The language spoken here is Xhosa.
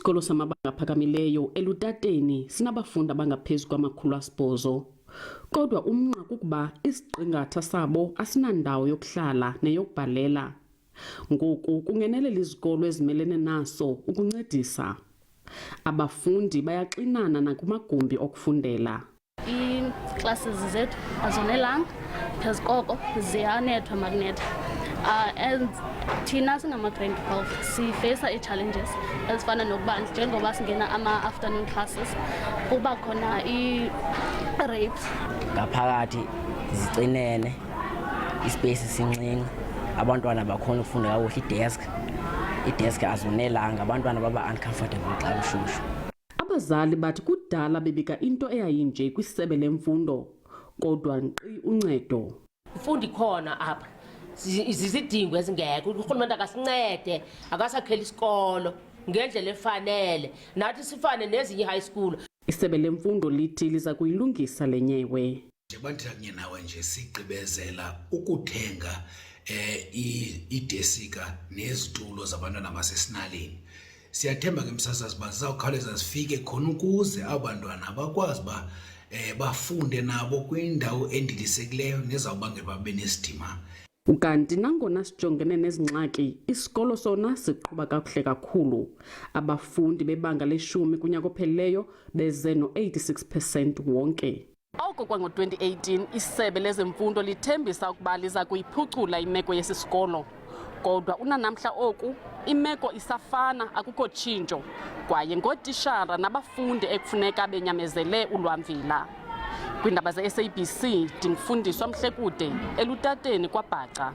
Isikolo samabanga aphakamileyo eLutateni sinabafundi abangaphezu kwama800. Kodwa umnqa kukuba isqingatha sabo asinandawo yokuhlala neyokubhalela. Ngoku kungenelela izikolo ezimelene naso ukuncedisa. Abafundi bayaxinana nakumagumbi okufundela. Classes zethu azonelanga, phezu koko ziyanethwa makunetha. And thina singama-grade 12 sifeyisa ii-challenges ezifana nokuba njengoba singena ama-afternoon classes kuba khona ii-rapes. Ngaphakathi zicinene, ispace sincinci, abantwana bakhona ukufunda kakuhle, i-desk azonelanga, abantwana baba uncomfortable xa kushushu. Abazali bathi kudala bebika into eyayinje kwisebe lemfundo, kodwa nkqi uncedo. Ufundi khona apha, izidingo ezingekho, urhulumente akasincede, akasakhela isikolo ngendlela efanele, nathi sifane nezinye high school. Isebe lemfundo lithi liza kuyilungisa le nyewe. Njengoba kunye nawe nje sigqibezela ukuthenga iidesika nezitulo zabantwana basesinaleni. Siyathemba ke msasazi uba zizawukhawuleza zifike khona ukuze abantwana bakwazi uba bafunde nabo kwindawo endilisekileyo nezawubangela babe nesidima. Ukanti nangona sijongene nezingxaki, isikolo sona siqhuba kakuhle kakhulu. Abafundi bebanga le-10 kunyaka ophelileyo beze no-86% wonke. Oko kwango-2018 isebe lezemfundo lithembisa ukuba liza kuyiphucula imeko yesisikolo. Kodwa unanamhla oku imeko isafana, akukho tshintsho, kwaye ngootitshala nabafundi ekufuneka benyamezele ulwamvila. Kwiindaba ze-SABC ndingufundiswa Mhlekude eLutateni KwaBhaca.